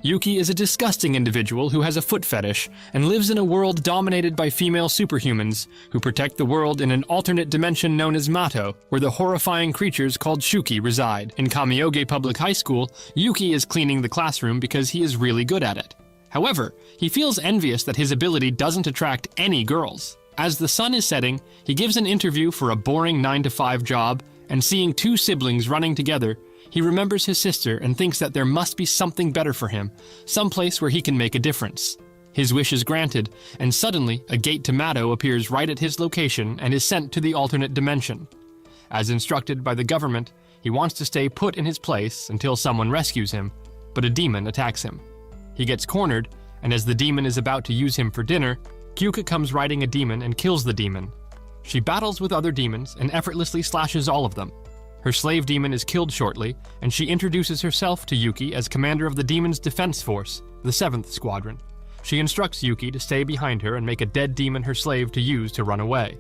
Yuuki is a disgusting individual who has a foot fetish and lives in a world dominated by female superhumans who protect the world in an alternate dimension known as Mato, where the horrifying creatures called Shuuki reside. In Kamioge Public High School, Yuuki is cleaning the classroom because he is really good at it. However, he feels envious that his ability doesn't attract any girls. As the sun is setting, he gives an interview for a boring 9-to-5 job, and seeing two siblings running together, he remembers his sister and thinks that there must be something better for him, someplace where he can make a difference. His wish is granted, and suddenly a gate to Mato appears right at his location and is sent to the alternate dimension. As instructed by the government, he wants to stay put in his place until someone rescues him, but a demon attacks him. He gets cornered, and as the demon is about to use him for dinner, Kyouka comes riding a demon and kills the demon. She battles with other demons and effortlessly slashes all of them. Her slave demon is killed shortly, and she introduces herself to Yuuki as commander of the demon's defense force, the 7th Squadron. She instructs Yuuki to stay behind her and make a dead demon her slave to use to run away.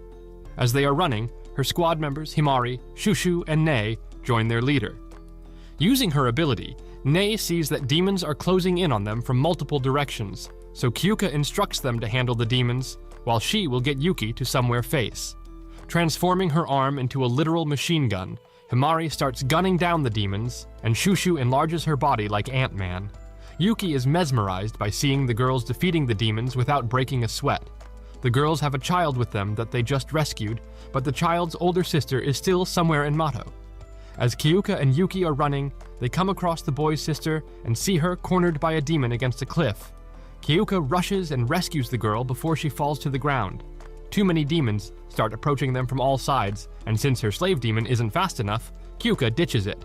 As they are running, her squad members Himari, Shushu, and Nei join their leader. Using her ability, Nei sees that demons are closing in on them from multiple directions, so Kyouka instructs them to handle the demons, while she will get Yuuki to somewhere face. Transforming her arm into a literal machine gun, Himari starts gunning down the demons, and Shushu enlarges her body like Ant-Man. Yuuki is mesmerized by seeing the girls defeating the demons without breaking a sweat. The girls have a child with them that they just rescued, but the child's older sister is still somewhere in Mato. As Kyouka and Yuuki are running, they come across the boy's sister and see her cornered by a demon against a cliff. Kyouka rushes and rescues the girl before she falls to the ground. Too many demons start approaching them from all sides, and since her slave demon isn't fast enough, Kyouka ditches it.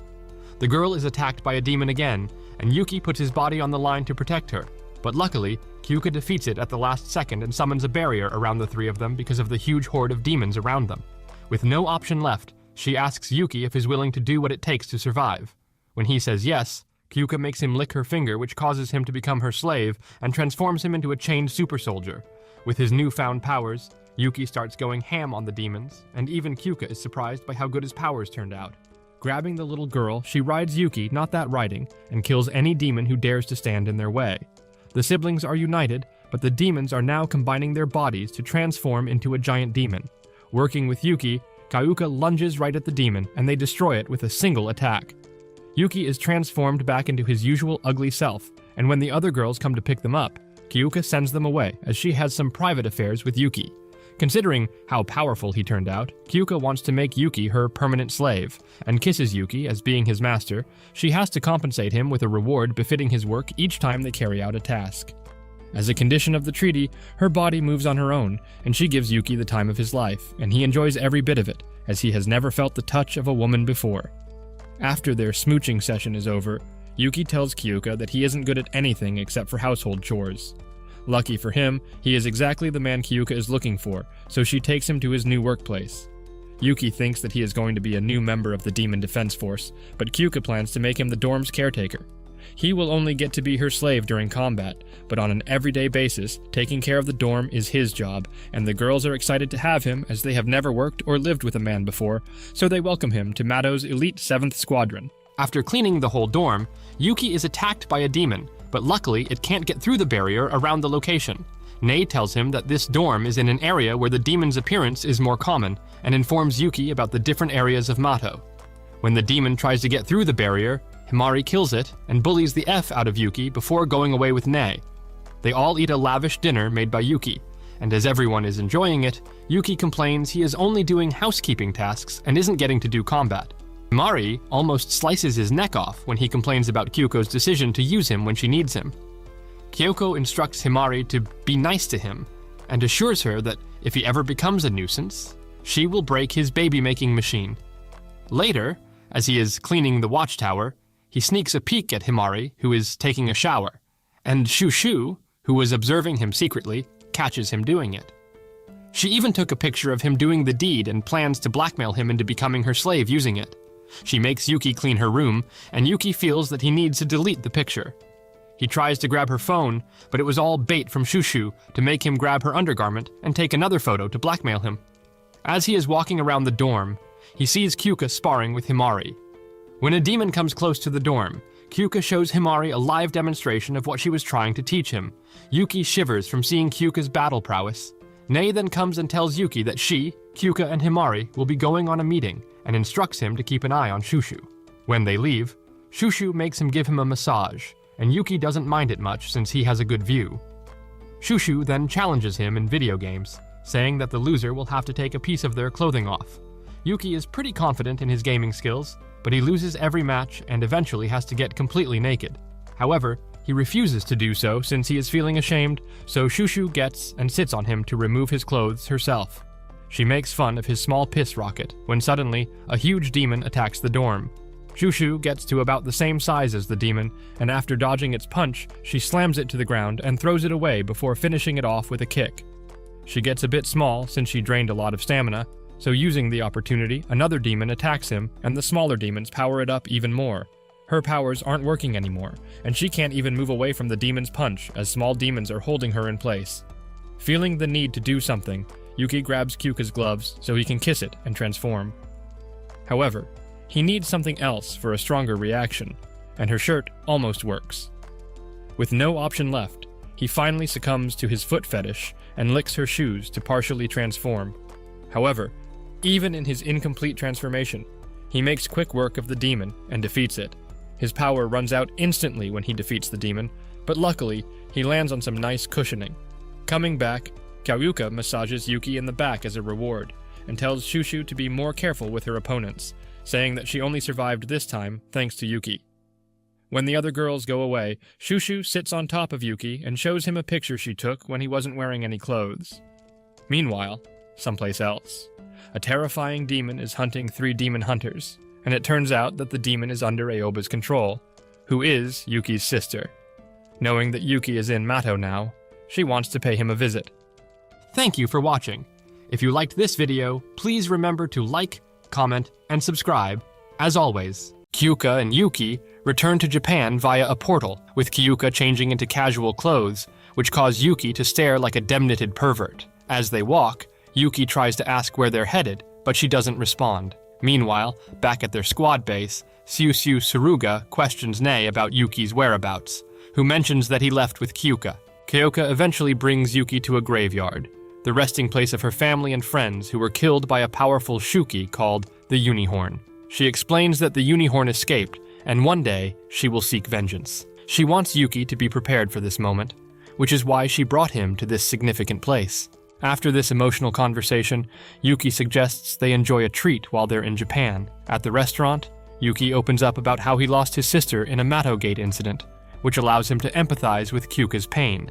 The girl is attacked by a demon again, and Yuuki puts his body on the line to protect her, but luckily, Kyouka defeats it at the last second and summons a barrier around the three of them because of the huge horde of demons around them. With no option left, she asks Yuuki if he's willing to do what it takes to survive. When he says yes, Kyouka makes him lick her finger, which causes him to become her slave and transforms him into a chained super soldier. With his newfound powers, Yuuki starts going ham on the demons, and even Kyouka is surprised by how good his powers turned out. Grabbing the little girl, she rides Yuuki, not that riding, and kills any demon who dares to stand in their way. The siblings are united, but the demons are now combining their bodies to transform into a giant demon. Working with Yuuki, Kyouka lunges right at the demon, and they destroy it with a single attack. Yuuki is transformed back into his usual ugly self, and when the other girls come to pick them up, Kyouka sends them away as she has some private affairs with Yuuki. Considering how powerful he turned out, Kyouka wants to make Yuuki her permanent slave, and kisses Yuuki as being his master. She has to compensate him with a reward befitting his work each time they carry out a task. As a condition of the treaty, her body moves on her own, and she gives Yuuki the time of his life, and he enjoys every bit of it, as he has never felt the touch of a woman before. After their smooching session is over, Yuuki tells Kyouka that he isn't good at anything except for household chores. Lucky for him, he is exactly the man Kyouka is looking for, so she takes him to his new workplace. Yuuki thinks that he is going to be a new member of the Demon Defense Force, but Kyouka plans to make him the dorm's caretaker. He will only get to be her slave during combat, but on an everyday basis, taking care of the dorm is his job, and the girls are excited to have him as they have never worked or lived with a man before, so they welcome him to Mato's elite 7th Squadron. After cleaning the whole dorm, Yuuki is attacked by a demon, but luckily it can't get through the barrier around the location. Nei tells him that this dorm is in an area where the demon's appearance is more common, and informs Yuuki about the different areas of Mato. When the demon tries to get through the barrier, Himari kills it and bullies the F out of Yuuki before going away with Nei. They all eat a lavish dinner made by Yuuki, and as everyone is enjoying it, Yuuki complains he is only doing housekeeping tasks and isn't getting to do combat. Himari almost slices his neck off when he complains about Kyouko's decision to use him when she needs him. Kyouko instructs Himari to be nice to him, and assures her that if he ever becomes a nuisance, she will break his baby-making machine. Later, as he is cleaning the watchtower, he sneaks a peek at Himari, who is taking a shower, and Shushu, who was observing him secretly, catches him doing it. She even took a picture of him doing the deed and plans to blackmail him into becoming her slave using it. She makes Yuuki clean her room, and Yuuki feels that he needs to delete the picture. He tries to grab her phone, but it was all bait from Shushu to make him grab her undergarment and take another photo to blackmail him. As he is walking around the dorm, he sees Kyouka sparring with Himari. When a demon comes close to the dorm, Kyouka shows Himari a live demonstration of what she was trying to teach him. Yuuki shivers from seeing Kyuka's battle prowess. Nei then comes and tells Yuuki that she, Kyouka, and Himari will be going on a meeting and instructs him to keep an eye on Shushu. When they leave, Shushu makes him give him a massage, and Yuuki doesn't mind it much since he has a good view. Shushu then challenges him in video games, saying that the loser will have to take a piece of their clothing off. Yuuki is pretty confident in his gaming skills, but he loses every match and eventually has to get completely naked. However, he refuses to do so since he is feeling ashamed, so Shushu gets and sits on him to remove his clothes herself. She makes fun of his small piss rocket when suddenly a huge demon attacks the dorm. Shushu gets to about the same size as the demon, and after dodging its punch, she slams it to the ground and throws it away before finishing it off with a kick. She gets a bit small since she drained a lot of stamina, so using the opportunity, another demon attacks him, and the smaller demons power it up even more. Her powers aren't working anymore, and she can't even move away from the demon's punch as small demons are holding her in place. Feeling the need to do something, Yuuki grabs Kyouka's gloves so he can kiss it and transform. However, he needs something else for a stronger reaction, and her shirt almost works. With no option left, he finally succumbs to his foot fetish and licks her shoes to partially transform. However, even in his incomplete transformation, he makes quick work of the demon and defeats it. His power runs out instantly when he defeats the demon, but luckily, he lands on some nice cushioning. Coming back, Kyouka massages Yuuki in the back as a reward, and tells Shushu to be more careful with her opponents, saying that she only survived this time thanks to Yuuki. When the other girls go away, Shushu sits on top of Yuuki and shows him a picture she took when he wasn't wearing any clothes. Meanwhile, someplace else, a terrifying demon is hunting 3 demon hunters, and it turns out that the demon is under Aoba's control, who is Yuuki's sister. Knowing that Yuuki is in Mato now, she wants to pay him a visit. Thank you for watching. If you liked this video, please remember to like, comment, and subscribe. As always, Kyouka and Yuuki return to Japan via a portal, with Kyouka changing into casual clothes, which cause Yuuki to stare like a demnited pervert. As they walk, Yuuki tries to ask where they're headed, but she doesn't respond. Meanwhile, back at their squad base, Siu Suruga questions Nei about Yuuki's whereabouts, who mentions that he left with Kyouka. Kyouka eventually brings Yuuki to a graveyard, the resting place of her family and friends who were killed by a powerful Shuuki called the Unicorn. She explains that the Unicorn escaped, and one day she will seek vengeance. She wants Yuuki to be prepared for this moment, which is why she brought him to this significant place. After this emotional conversation, Yuuki suggests they enjoy a treat while they're in Japan. At the restaurant, Yuuki opens up about how he lost his sister in a Mato Gate incident, which allows him to empathize with Kyouka's pain.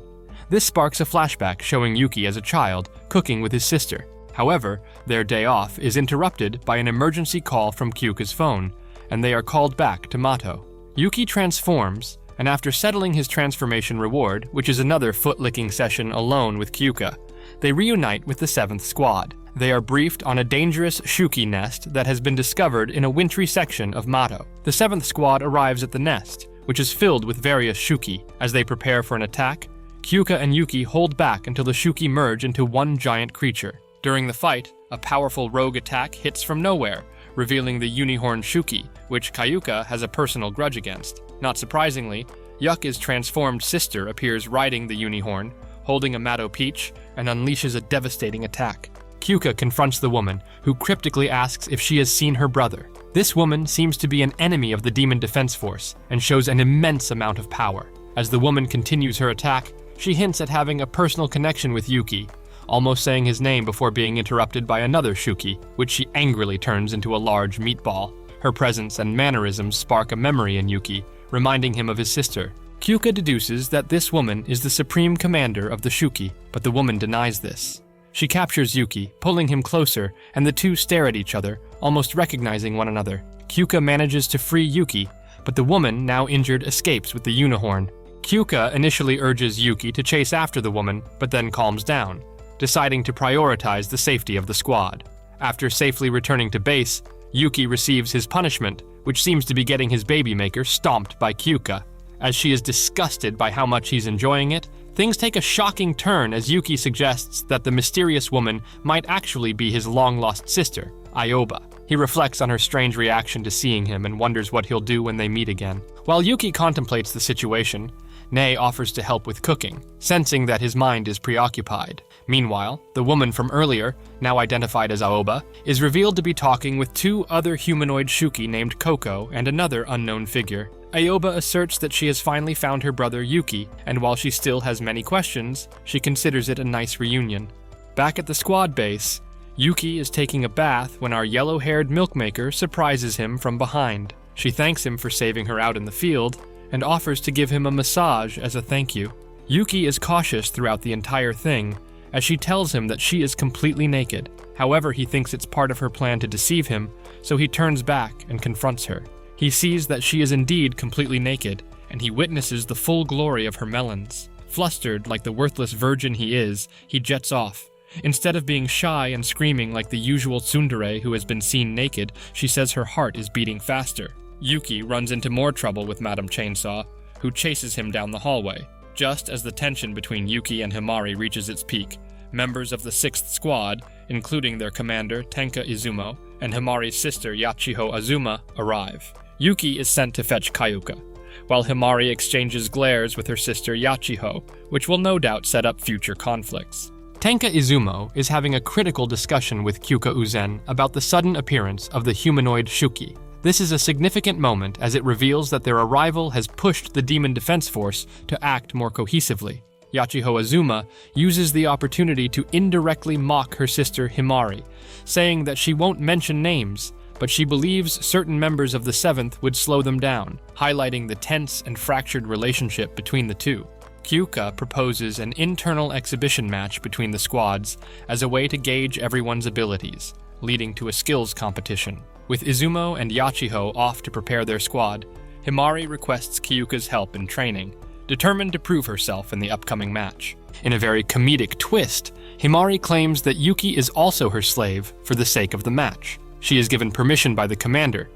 This sparks a flashback showing Yuuki as a child, cooking with his sister. However, their day off is interrupted by an emergency call from Kyouka's phone, and they are called back to Mato. Yuuki transforms, and after settling his transformation reward, which is another foot-licking session alone with Kyouka, they reunite with the 7th Squad. They are briefed on a dangerous Shuuki nest that has been discovered in a wintry section of Mato. The 7th Squad arrives at the nest, which is filled with various Shuuki. As they prepare for an attack, Kyouka and Yuuki hold back until the Shuuki merge into one giant creature. During the fight, a powerful rogue attack hits from nowhere, revealing the Unicorn Shuuki, which Kyouka has a personal grudge against. Not surprisingly, Yuki's transformed sister appears riding the Unicorn, holding a Mato Peach, and unleashes a devastating attack. Kyouka confronts the woman, who cryptically asks if she has seen her brother. This woman seems to be an enemy of the Demon Defense Force, and shows an immense amount of power. As the woman continues her attack, she hints at having a personal connection with Yuuki, almost saying his name before being interrupted by another Shuuki, which she angrily turns into a large meatball. Her presence and mannerisms spark a memory in Yuuki, reminding him of his sister. Kyouka deduces that this woman is the supreme commander of the Shuuki, but the woman denies this. She captures Yuuki, pulling him closer, and the two stare at each other, almost recognizing one another. Kyouka manages to free Yuuki, but the woman, now injured, escapes with the Unicorn. Kyouka initially urges Yuuki to chase after the woman, but then calms down, deciding to prioritize the safety of the squad. After safely returning to base, Yuuki receives his punishment, which seems to be getting his baby maker stomped by Kyouka. As she is disgusted by how much he's enjoying it, things take a shocking turn as Yuuki suggests that the mysterious woman might actually be his long-lost sister, Aoba. He reflects on her strange reaction to seeing him and wonders what he'll do when they meet again. While Yuuki contemplates the situation, Nei offers to help with cooking, sensing that his mind is preoccupied. Meanwhile, the woman from earlier, now identified as Aoba, is revealed to be talking with two other humanoid Shuuki named Koko and another unknown figure. Aoba asserts that she has finally found her brother Yuuki, and while she still has many questions, she considers it a nice reunion. Back at the squad base, Yuuki is taking a bath when our yellow-haired milkmaker surprises him from behind. She thanks him for saving her out in the field, and offers to give him a massage as a thank you. Yuuki is cautious throughout the entire thing, as she tells him that she is completely naked. However, he thinks it's part of her plan to deceive him, so he turns back and confronts her. He sees that she is indeed completely naked, and he witnesses the full glory of her melons. Flustered like the worthless virgin he is, he jets off. Instead of being shy and screaming like the usual tsundere who has been seen naked, she says her heart is beating faster. Yuuki runs into more trouble with Madame Chainsaw, who chases him down the hallway. Just as the tension between Yuuki and Himari reaches its peak, members of the 6th Squad, including their commander Tenka Izumo and Himari's sister Yachiho Azuma, arrive. Yuuki is sent to fetch Kyouka, while Himari exchanges glares with her sister Yachiho, which will no doubt set up future conflicts. Tenka Izumo is having a critical discussion with Kyouka Uzen about the sudden appearance of the humanoid Shuuki. This is a significant moment as it reveals that their arrival has pushed the Demon Defense Force to act more cohesively. Yachiho Azuma uses the opportunity to indirectly mock her sister Himari, saying that she won't mention names, but she believes certain members of the 7th would slow them down, highlighting the tense and fractured relationship between the two. Kyouka proposes an internal exhibition match between the squads as a way to gauge everyone's abilities, leading to a skills competition. With Izumo and Yachiho off to prepare their squad, Himari requests Kyouka's help in training, determined to prove herself in the upcoming match. In a very comedic twist, Himari claims that Yuuki is also her slave for the sake of the match. She is given permission by the commander,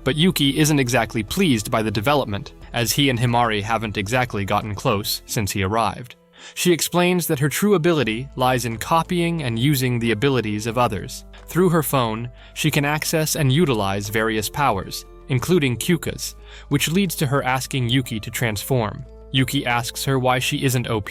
but Yuuki isn't exactly pleased by the development, as he and Himari haven't exactly gotten close since he arrived. She explains that her true ability lies in copying and using the abilities of others. Through her phone, she can access and utilize various powers, including Kyouka's, which leads to her asking Yuuki to transform. Yuuki asks her why she isn't OP,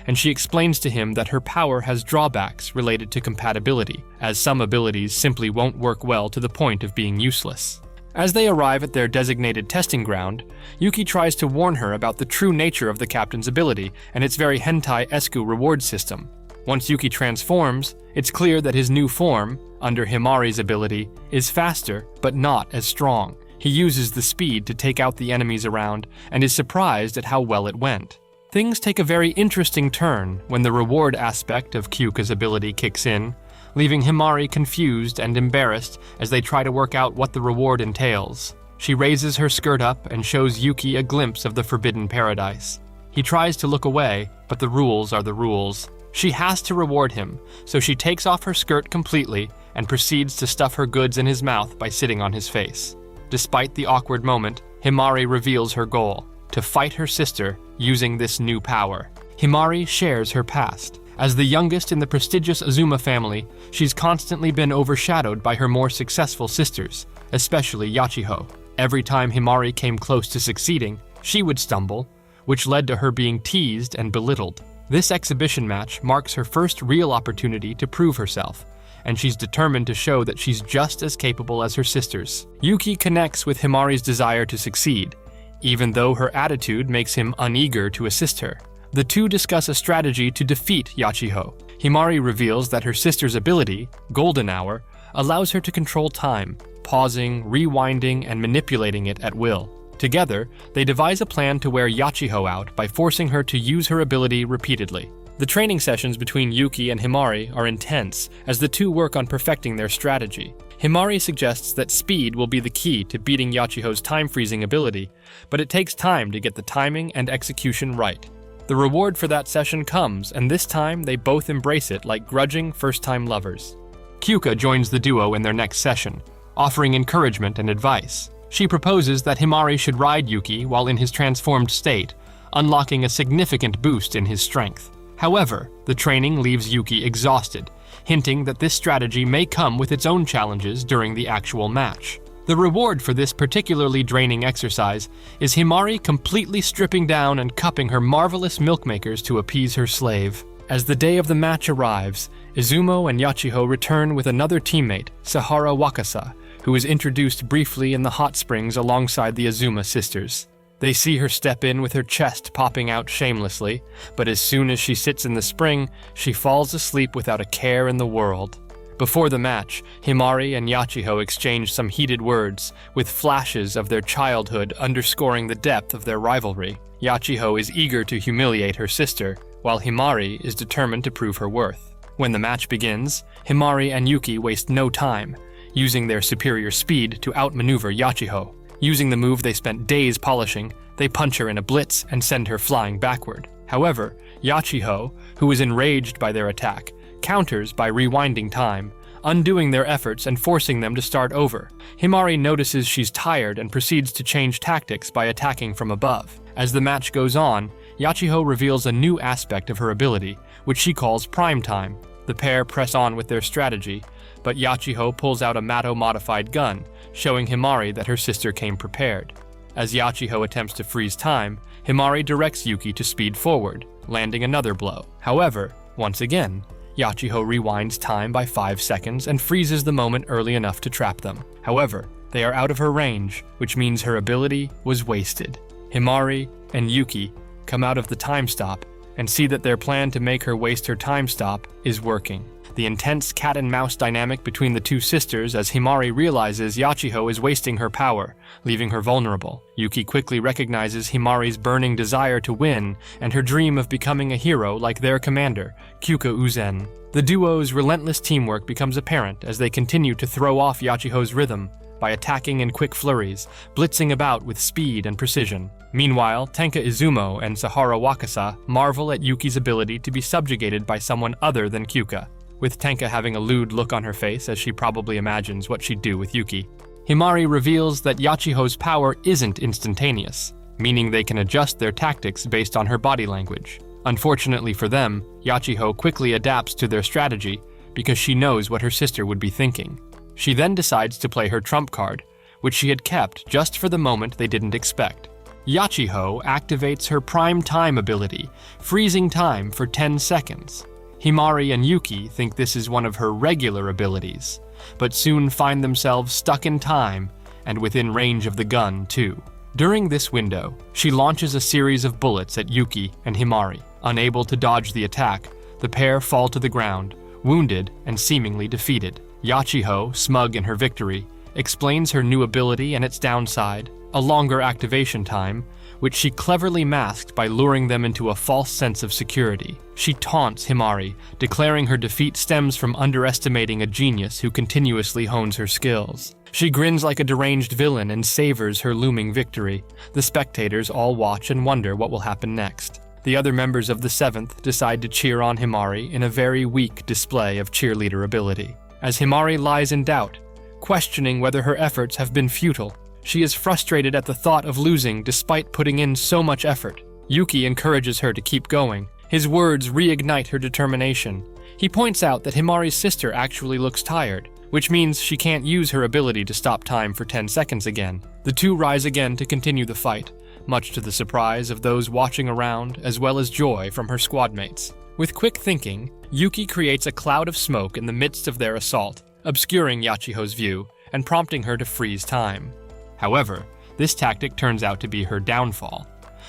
and she explains to him that her power has drawbacks related to compatibility, as some abilities simply won't work well to the point of being useless. As they arrive at their designated testing ground, Yuuki tries to warn her about the true nature of the captain's ability and its very hentai-esque reward system. Once Yuuki transforms, it's clear that his new form, under Himari's ability, is faster but not as strong. He uses the speed to take out the enemies around and is surprised at how well it went. Things take a very interesting turn when the reward aspect of Kyouka's ability kicks in, leaving Himari confused and embarrassed as they try to work out what the reward entails. She raises her skirt up and shows Yuuki a glimpse of the forbidden paradise. He tries to look away, but the rules are the rules. She has to reward him, so she takes off her skirt completely and proceeds to stuff her goods in his mouth by sitting on his face. Despite the awkward moment, Himari reveals her goal, to fight her sister using this new power. Himari shares her past. As the youngest in the prestigious Azuma family, she's constantly been overshadowed by her more successful sisters, especially Yachiho. Every time Himari came close to succeeding, she would stumble, which led to her being teased and belittled. This exhibition match marks her first real opportunity to prove herself, and she's determined to show that she's just as capable as her sisters. Yuuki connects with Himari's desire to succeed, even though her attitude makes him uneager to assist her. The two discuss a strategy to defeat Yachiho. Himari reveals that her sister's ability, Golden Hour, allows her to control time, pausing, rewinding, and manipulating it at will. Together, they devise a plan to wear Yachiho out by forcing her to use her ability repeatedly. The training sessions between Yuuki and Himari are intense as the two work on perfecting their strategy. Himari suggests that speed will be the key to beating Yachiho's time-freezing ability, but it takes time to get the timing and execution right. The reward for that session comes, and this time they both embrace it like grudging first-time lovers. Kyouka joins the duo in their next session, offering encouragement and advice. She proposes that Himari should ride Yuuki while in his transformed state, unlocking a significant boost in his strength. However, the training leaves Yuuki exhausted, hinting that this strategy may come with its own challenges during the actual match. The reward for this particularly draining exercise is Himari completely stripping down and cupping her marvelous milkmakers to appease her slave. As the day of the match arrives, Izumo and Yachiho return with another teammate, Sahara Wakasa, who is introduced briefly in the hot springs alongside the Azuma sisters. They see her step in with her chest popping out shamelessly, but as soon as she sits in the spring, she falls asleep without a care in the world. Before the match, Himari and Yachiho exchange some heated words, with flashes of their childhood underscoring the depth of their rivalry. Yachiho is eager to humiliate her sister, while Himari is determined to prove her worth. When the match begins, Himari and Yuuki waste no time, using their superior speed to outmaneuver Yachiho. Using the move they spent days polishing, they punch her in a blitz and send her flying backward. However, Yachiho, who is enraged by their attack, counters by rewinding time, undoing their efforts and forcing them to start over. Himari notices she's tired and proceeds to change tactics by attacking from above. As the match goes on, Yachiho reveals a new aspect of her ability, which she calls prime time. The pair press on with their strategy, but Yachiho pulls out a Mato-modified gun, showing Himari that her sister came prepared. As Yachiho attempts to freeze time, Himari directs Yuuki to speed forward, landing another blow. However, once again, Yachiho rewinds time by 5 seconds and freezes the moment early enough to trap them. However, they are out of her range, which means her ability was wasted. Himari and Yuuki come out of the time stop and see that their plan to make her waste her time stop is working. The intense cat-and-mouse dynamic between the two sisters as Himari realizes Yachiho is wasting her power, leaving her vulnerable. Yuuki quickly recognizes Himari's burning desire to win and her dream of becoming a hero like their commander, Kyouka Uzen. The duo's relentless teamwork becomes apparent as they continue to throw off Yachiho's rhythm by attacking in quick flurries, blitzing about with speed and precision. Meanwhile, Tenka Izumo and Sahara Wakasa marvel at Yuki's ability to be subjugated by someone other than Kyouka, with Tenka having a lewd look on her face as she probably imagines what she'd do with Yuuki. Himari reveals that Yachiho's power isn't instantaneous, meaning they can adjust their tactics based on her body language. Unfortunately for them, Yachiho quickly adapts to their strategy because she knows what her sister would be thinking. She then decides to play her trump card, which she had kept just for the moment they didn't expect. Yachiho activates her prime time ability, freezing time for 10 seconds. Himari and Yuuki think this is one of her regular abilities, but soon find themselves stuck in time and within range of the gun too. During this window, she launches a series of bullets at Yuuki and Himari. Unable to dodge the attack, the pair fall to the ground, wounded and seemingly defeated. Yachiho, smug in her victory, explains her new ability and its downside, a longer activation time, which she cleverly masked by luring them into a false sense of security. She taunts Himari, declaring her defeat stems from underestimating a genius who continuously hones her skills. She grins like a deranged villain and savors her looming victory. The spectators all watch and wonder what will happen next. The other members of the 7th decide to cheer on Himari in a very weak display of cheerleader ability. As Himari lies in doubt, questioning whether her efforts have been futile, she is frustrated at the thought of losing despite putting in so much effort. Yuuki encourages her to keep going. His words reignite her determination. He points out that Himari's sister actually looks tired, which means she can't use her ability to stop time for 10 seconds again. The two rise again to continue the fight, much to the surprise of those watching around as well as joy from her squadmates. With quick thinking, Yuuki creates a cloud of smoke in the midst of their assault, obscuring Yachiho's view and prompting her to freeze time. However, this tactic turns out to be her downfall.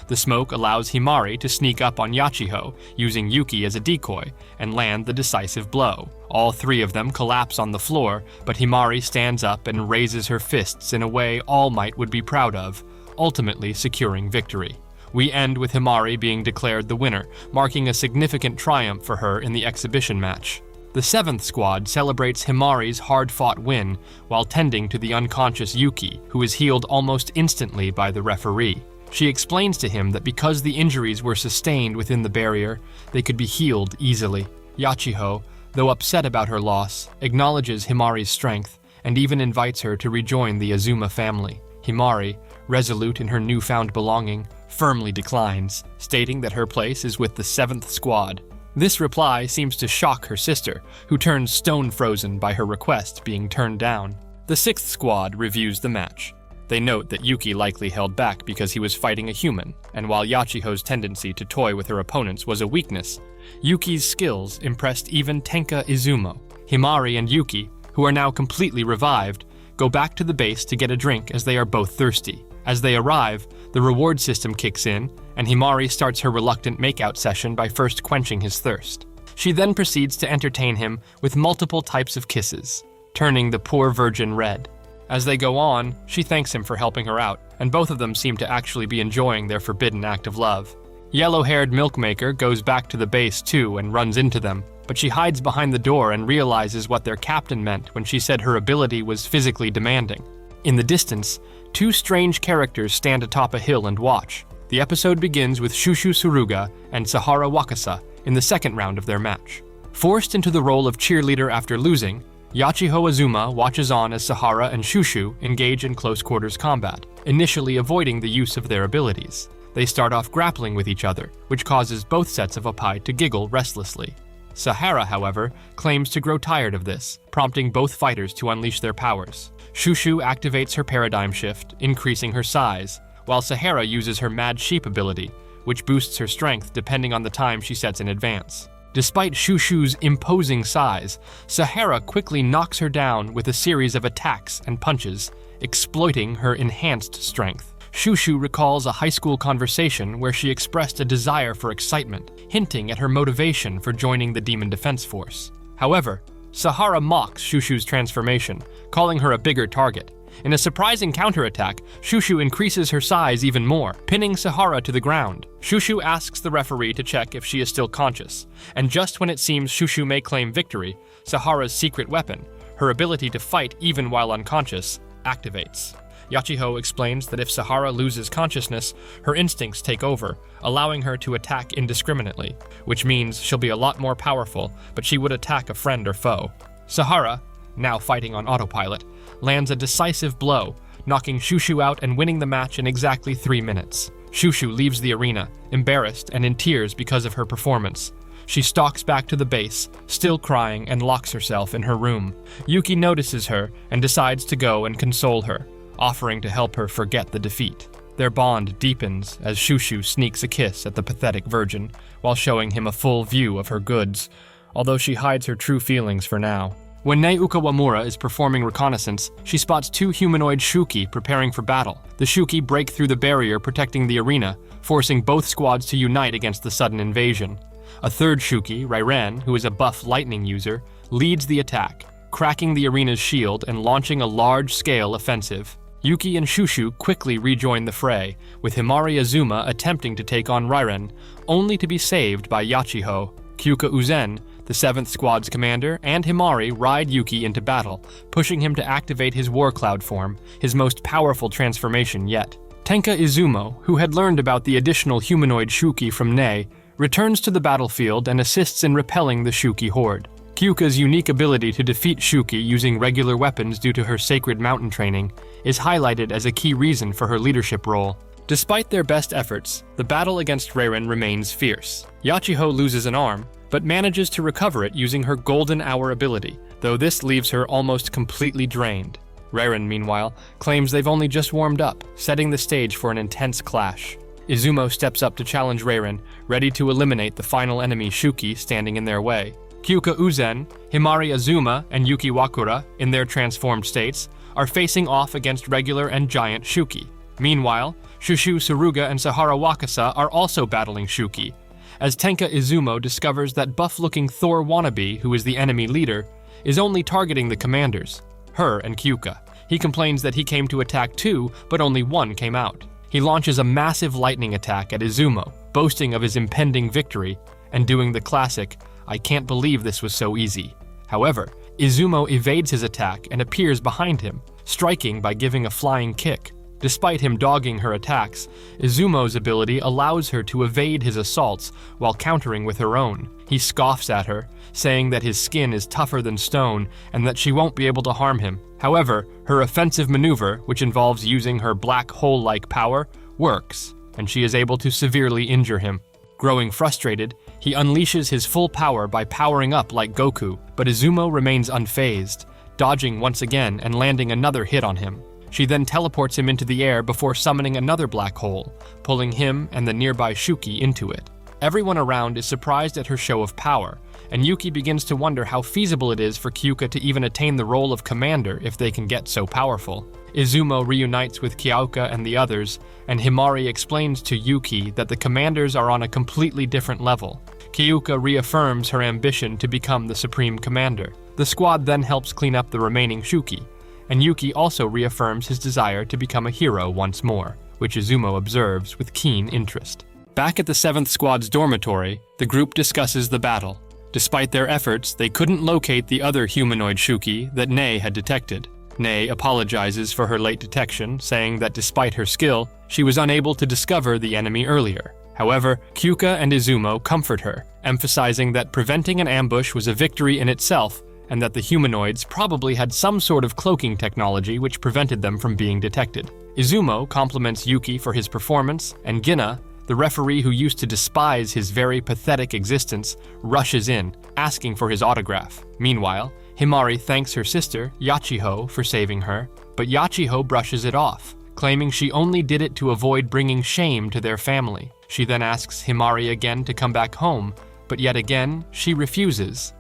The smoke allows Himari to sneak up on Yachiho, using Yuuki as a decoy, and land the decisive blow. All three of them collapse on the floor, but Himari stands up and raises her fists in a way All Might would be proud of, ultimately securing victory. We end with Himari being declared the winner, marking a significant triumph for her in the exhibition match. The 7th squad celebrates Himari's hard-fought win while tending to the unconscious Yuuki, who is healed almost instantly by the referee. She explains to him that because the injuries were sustained within the barrier, they could be healed easily. Yachiho, though upset about her loss, acknowledges Himari's strength and even invites her to rejoin the Azuma family. Himari, resolute in her newfound belonging, firmly declines, stating that her place is with the 7th squad. This reply seems to shock her sister, who turns stone-frozen by her request being turned down. The 6th squad reviews the match. They note that Yuuki likely held back because he was fighting a human, and while Yachiho's tendency to toy with her opponents was a weakness, Yuki's skills impressed even Tenka Izumo. Himari and Yuuki, who are now completely revived, go back to the base to get a drink as they are both thirsty. As they arrive, the reward system kicks in, and Himari starts her reluctant makeout session by first quenching his thirst. She then proceeds to entertain him with multiple types of kisses, turning the poor virgin red. As they go on, she thanks him for helping her out, and both of them seem to actually be enjoying their forbidden act of love. Yellow-haired milkmaker goes back to the base too and runs into them, but she hides behind the door and realizes what their captain meant when she said her ability was physically demanding. In the distance, 2 strange characters stand atop a hill and watch. The episode begins with Shushu Suruga and Sahara Wakasa in the 2nd round of their match. Forced into the role of cheerleader after losing, Yachiho Azuma watches on as Sahara and Shushu engage in close-quarters combat, initially avoiding the use of their abilities. They start off grappling with each other, which causes both sets of Oppai to giggle restlessly. Sahara, however, claims to grow tired of this, prompting both fighters to unleash their powers. Shushu activates her paradigm shift, increasing her size, while Sahara uses her Mad Sheep ability, which boosts her strength depending on the time she sets in advance. Despite Shushu's imposing size, Sahara quickly knocks her down with a series of attacks and punches, exploiting her enhanced strength. Shushu recalls a high school conversation where she expressed a desire for excitement, hinting at her motivation for joining the Demon Defense Force. However, Sahara mocks Shushu's transformation, calling her a bigger target. In a surprising counterattack, Shushu increases her size even more, pinning Sahara to the ground. Shushu asks the referee to check if she is still conscious, and just when it seems Shushu may claim victory, Sahara's secret weapon, her ability to fight even while unconscious, activates. Yachiho explains that if Sahara loses consciousness, her instincts take over, allowing her to attack indiscriminately, which means she'll be a lot more powerful, but she would attack a friend or foe. Sahara, now fighting on autopilot, lands a decisive blow, knocking Shushu out and winning the match in exactly 3 minutes. Shushu leaves the arena, embarrassed and in tears because of her performance. She stalks back to the base, still crying, and locks herself in her room. Yuuki notices her and decides to go and console her, offering to help her forget the defeat. Their bond deepens as Shushu sneaks a kiss at the pathetic virgin, while showing him a full view of her goods, although she hides her true feelings for now. When Nei Ukawamura is performing reconnaissance, she spots 2 humanoid Shuuki preparing for battle. The Shuuki break through the barrier protecting the arena, forcing both squads to unite against the sudden invasion. A 3rd Shuuki, Rairen, who is a buff lightning user, leads the attack, cracking the arena's shield and launching a large-scale offensive. Yuuki and Shushu quickly rejoin the fray, with Himari Azuma attempting to take on Rairen, only to be saved by Yachiho. Kyouka Uzen, the 7th Squad's commander, and Himari ride Yuuki into battle, pushing him to activate his War Cloud form, his most powerful transformation yet. Tenka Izumo, who had learned about the additional humanoid Shuuki from Nei, returns to the battlefield and assists in repelling the Shuuki horde. Kyouka's unique ability to defeat Shuuki using regular weapons due to her sacred mountain training is highlighted as a key reason for her leadership role. Despite their best efforts, the battle against Rairen remains fierce. Yachiho loses an arm, but manages to recover it using her Golden Hour ability, though this leaves her almost completely drained. Rairen, meanwhile, claims they've only just warmed up, setting the stage for an intense clash. Izumo steps up to challenge Rairen, ready to eliminate the final enemy Shuuki standing in their way. Kyouka Uzen, Himari Azuma, and Yuki Wakura, in their transformed states, are facing off against regular and giant Shuuki. Meanwhile, Shushu Suruga and Sahara Wakasa are also battling Shuuki, as Tenka Izumo discovers that buff-looking Thor wannabe, who is the enemy leader, is only targeting the commanders, her and Kyouka. He complains that he came to attack 2, but only 1 came out. He launches a massive lightning attack at Izumo, boasting of his impending victory, and doing the classic, "I can't believe this was so easy." However, Izumo evades his attack and appears behind him, striking by giving a flying kick. Despite him dogging her attacks, Izumo's ability allows her to evade his assaults while countering with her own. He scoffs at her, saying that his skin is tougher than stone and that she won't be able to harm him. However, her offensive maneuver, which involves using her black hole-like power, works, and she is able to severely injure him. Growing frustrated, He unleashes his full power by powering up like Goku, but Izumo remains unfazed, dodging once again and landing another hit on him. She then teleports him into the air before summoning another black hole, pulling him and the nearby Shuuki into it. Everyone around is surprised at her show of power, and Yuuki begins to wonder how feasible it is for Kyouka to even attain the role of commander if they can get so powerful. Izumo reunites with Kyouka and the others, and Himari explains to Yuuki that the commanders are on a completely different level. Kyouka reaffirms her ambition to become the supreme commander. The squad then helps clean up the remaining Shuuki, and Yuuki also reaffirms his desire to become a hero once more, which Izumo observes with keen interest. Back at the 7th Squad's dormitory, the group discusses the battle. Despite their efforts, they couldn't locate the other humanoid Shuuki that Nei had detected. Nei apologizes for her late detection, saying that despite her skill, she was unable to discover the enemy earlier. However, Kyouka and Izumo comfort her, emphasizing that preventing an ambush was a victory in itself, and that the humanoids probably had some sort of cloaking technology which prevented them from being detected. Izumo compliments Yuuki for his performance, and Gina, the referee who used to despise his very pathetic existence, rushes in, asking for his autograph. Meanwhile, Himari thanks her sister, Yachiho, for saving her, but Yachiho brushes it off, claiming she only did it to avoid bringing shame to their family. She then asks Himari again to come back home, but yet again, she refuses.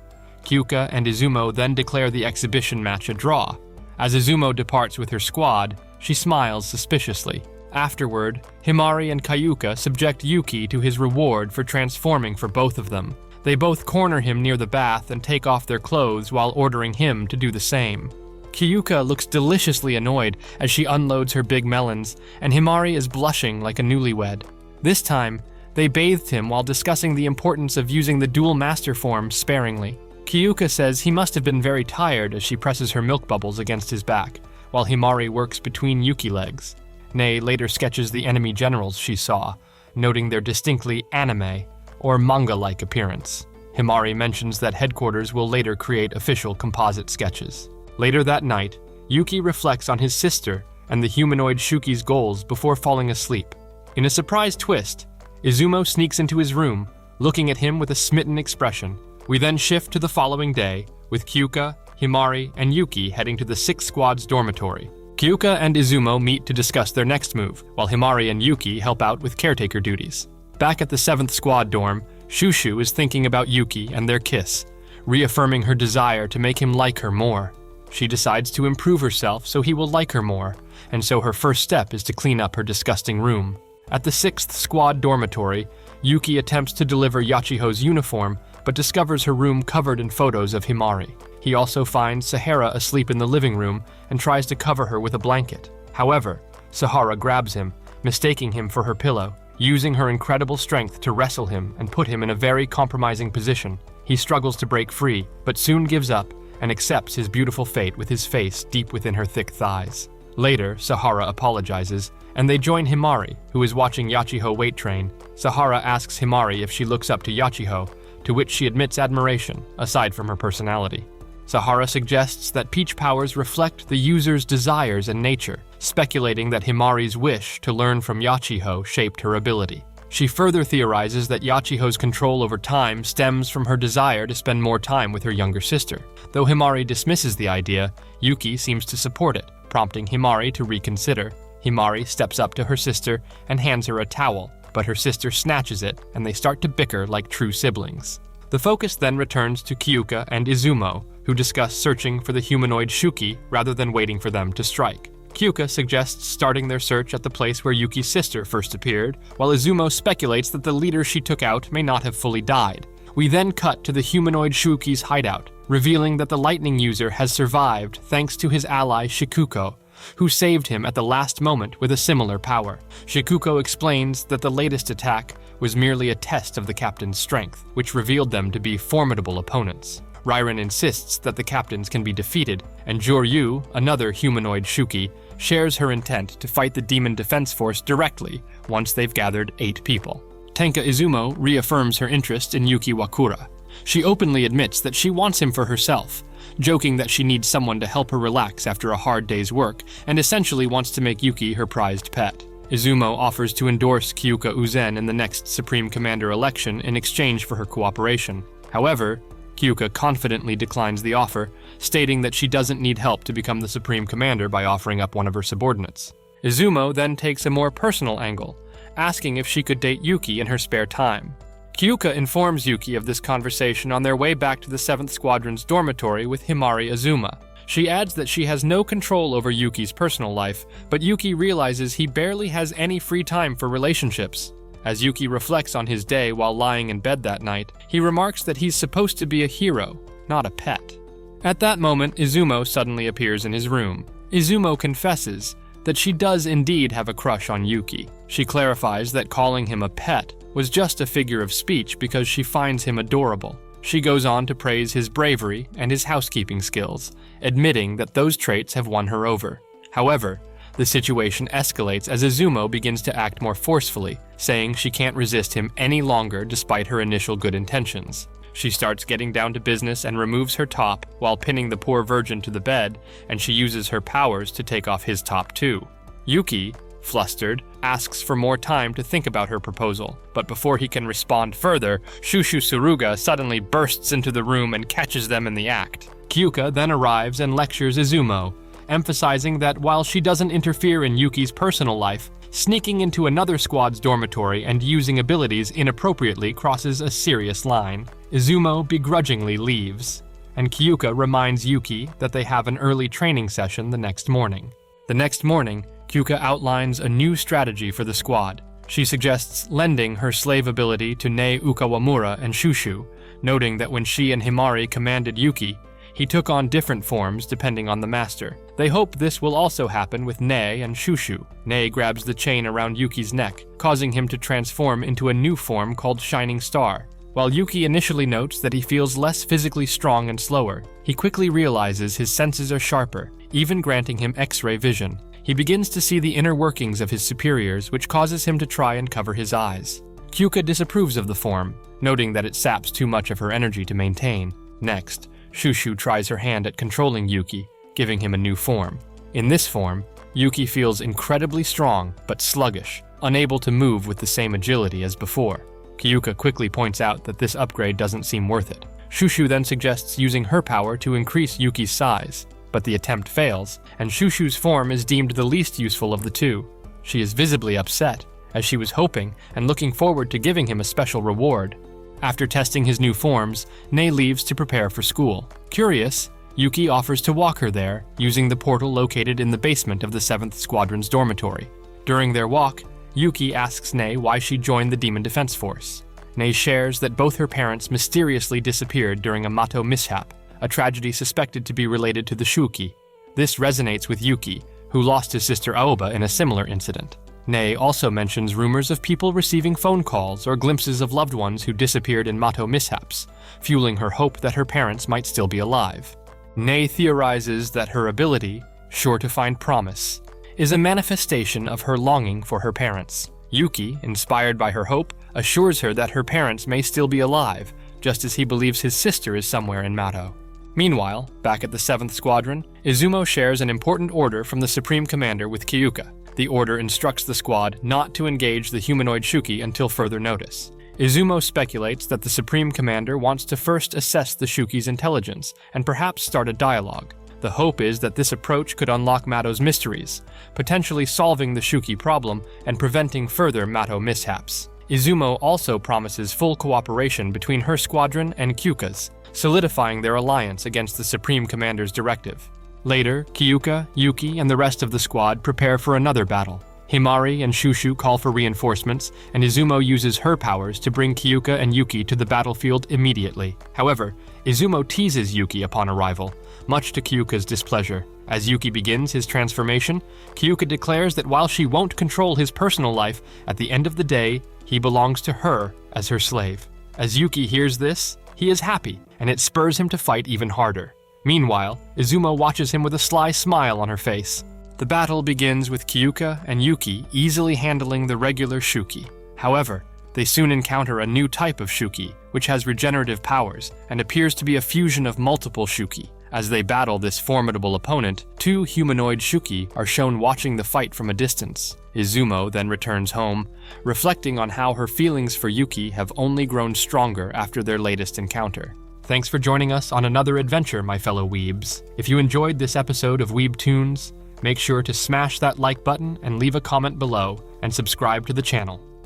Kyouka and Izumo then declare the exhibition match a draw. As Izumo departs with her squad, she smiles suspiciously. Afterward, Himari and Kyouka subject Yuuki to his reward for transforming for both of them. They both corner him near the bath and take off their clothes while ordering him to do the same. Kyouka looks deliciously annoyed as she unloads her big melons, and Himari is blushing like a newlywed. This time, they bathed him while discussing the importance of using the dual master form sparingly. Kyouka says he must have been very tired as she presses her milk bubbles against his back, while Himari works between Yuuki legs. Nei later sketches the enemy generals she saw, noting their distinctly anime, or manga-like appearance. Himari mentions that headquarters will later create official composite sketches. Later that night, Yuuki reflects on his sister and the humanoid Shuuki's goals before falling asleep. In a surprise twist, Izumo sneaks into his room, looking at him with a smitten expression. We then shift to the following day, with Kyouka, Himari, and Yuuki heading to the 6th Squad's dormitory. Kyouka and Izumo meet to discuss their next move, while Himari and Yuuki help out with caretaker duties. Back at the 7th Squad dorm, Shushu is thinking about Yuuki and their kiss, reaffirming her desire to make him like her more. She decides to improve herself so he will like her more, and so her first step is to clean up her disgusting room. At the 6th Squad dormitory, Yuuki attempts to deliver Yachiho's uniform, but discovers her room covered in photos of Himari. He also finds Sahara asleep in the living room and tries to cover her with a blanket. However, Sahara grabs him, mistaking him for her pillow, using her incredible strength to wrestle him and put him in a very compromising position. He struggles to break free, but soon gives up and accepts his beautiful fate with his face deep within her thick thighs. Later, Sahara apologizes, and they join Himari, who is watching Yachiho weight train. Sahara asks Himari if she looks up to Yachiho, to which she admits admiration, aside from her personality. Sahara suggests that peach powers reflect the user's desires and nature, speculating that Himari's wish to learn from Yachiho shaped her ability. She further theorizes that Yachiho's control over time stems from her desire to spend more time with her younger sister. Though Himari dismisses the idea, Yuuki seems to support it, prompting Himari to reconsider. Himari steps up to her sister and hands her a towel, but her sister snatches it and they start to bicker like true siblings. The focus then returns to Kyouka and Izumo, who discuss searching for the humanoid Shuuki rather than waiting for them to strike. Kyouka suggests starting their search at the place where Yuki's sister first appeared, while Izumo speculates that the leader she took out may not have fully died. We then cut to the humanoid Shuuki's hideout, revealing that the lightning user has survived thanks to his ally Shikuko, who saved him at the last moment with a similar power. Shikuko explains that the latest attack was merely a test of the captain's strength, which revealed them to be formidable opponents. Ryren insists that the captains can be defeated, and Joryu, another humanoid Shuuki, shares her intent to fight the Demon Defense Force directly once they've gathered 8 people. Tenka Izumo reaffirms her interest in Yuki Wakura. She openly admits that she wants him for herself, joking that she needs someone to help her relax after a hard day's work, and essentially wants to make Yuki her prized pet. Izumo offers to endorse Kyouka Uzen in the next Supreme Commander election in exchange for her cooperation. However, Kyouka confidently declines the offer, stating that she doesn't need help to become the Supreme Commander by offering up one of her subordinates. Izumo then takes a more personal angle, asking if she could date Yuuki in her spare time. Kyouka informs Yuuki of this conversation on their way back to the 7th Squadron's dormitory with Himari Azuma. She adds that she has no control over Yuki's personal life, but Yuuki realizes he barely has any free time for relationships. As Yuuki reflects on his day while lying in bed that night, he remarks that he's supposed to be a hero, not a pet. At that moment, Izumo suddenly appears in his room. Izumo confesses that she does indeed have a crush on Yuuki. She clarifies that calling him a pet was just a figure of speech because she finds him adorable. She goes on to praise his bravery and his housekeeping skills, admitting that those traits have won her over. However, the situation escalates as Izumo begins to act more forcefully, saying she can't resist him any longer despite her initial good intentions. She starts getting down to business and removes her top while pinning the poor virgin to the bed, and she uses her powers to take off his top too. Yuuki, flustered, asks for more time to think about her proposal, but before he can respond further, Shushu Suruga suddenly bursts into the room and catches them in the act. Kyouka then arrives and lectures Izumo, emphasizing that while she doesn't interfere in Yuki's personal life, sneaking into another squad's dormitory and using abilities inappropriately crosses a serious line. Izumo begrudgingly leaves, and Kyouka reminds Yuuki that they have an early training session the next morning. The next morning, Kyouka outlines a new strategy for the squad. She suggests lending her slave ability to Nei Ukawamura and Shushu, noting that when she and Himari commanded Yuuki, he took on different forms depending on the master. They hope this will also happen with Nei and Shushu. Nei grabs the chain around Yuki's neck, causing him to transform into a new form called Shining Star. While Yuuki initially notes that he feels less physically strong and slower, he quickly realizes his senses are sharper, even granting him X-ray vision. He begins to see the inner workings of his superiors, which causes him to try and cover his eyes. Kyouka disapproves of the form, noting that it saps too much of her energy to maintain. Next, Shushu tries her hand at controlling Yuuki, giving him a new form. In this form, Yuuki feels incredibly strong but sluggish, unable to move with the same agility as before. Kyouka quickly points out that this upgrade doesn't seem worth it. Shushu then suggests using her power to increase Yuki's size, but the attempt fails, and Shushu's form is deemed the least useful of the two. She is visibly upset, as she was hoping and looking forward to giving him a special reward. After testing his new forms, Nei leaves to prepare for school. Curious, Yuuki offers to walk her there, using the portal located in the basement of the 7th Squadron's dormitory. During their walk, Yuuki asks Nei why she joined the Demon Defense Force. Nei shares that both her parents mysteriously disappeared during a Mato mishap, a tragedy suspected to be related to the Shuuki. This resonates with Yuuki, who lost his sister Aoba in a similar incident. Nei also mentions rumors of people receiving phone calls or glimpses of loved ones who disappeared in Mato mishaps, fueling her hope that her parents might still be alive. Nei theorizes that her ability, sure to find promise, is a manifestation of her longing for her parents. Yuuki, inspired by her hope, assures her that her parents may still be alive, just as he believes his sister is somewhere in Mato. Meanwhile, back at the 7th Squadron, Izumo shares an important order from the Supreme Commander with Kyouka. The order instructs the squad not to engage the humanoid Shuuki until further notice. Izumo speculates that the Supreme Commander wants to first assess the Shuuki's intelligence and perhaps start a dialogue. The hope is that this approach could unlock Mato's mysteries, potentially solving the Shuuki problem and preventing further Mato mishaps. Izumo also promises full cooperation between her squadron and Kyouka's, solidifying their alliance against the Supreme Commander's directive. Later, Kyouka, Yuuki, and the rest of the squad prepare for another battle. Himari and Shushu call for reinforcements, and Izumo uses her powers to bring Kyouka and Yuuki to the battlefield immediately. However, Izumo teases Yuuki upon arrival, much to Kyouka's displeasure. As Yuuki begins his transformation, Kyouka declares that while she won't control his personal life, at the end of the day, he belongs to her as her slave. As Yuuki hears this, he is happy, and it spurs him to fight even harder. Meanwhile, Izumo watches him with a sly smile on her face. The battle begins with Kyouka and Yuuki easily handling the regular Shuuki. However, they soon encounter a new type of Shuuki, which has regenerative powers and appears to be a fusion of multiple Shuuki. As they battle this formidable opponent, two humanoid Shuuki are shown watching the fight from a distance. Izumo then returns home, reflecting on how her feelings for Yuuki have only grown stronger after their latest encounter. Thanks for joining us on another adventure, my fellow weebs. If you enjoyed this episode of Weeb Tunes, make sure to smash that like button and leave a comment below, and subscribe to the channel.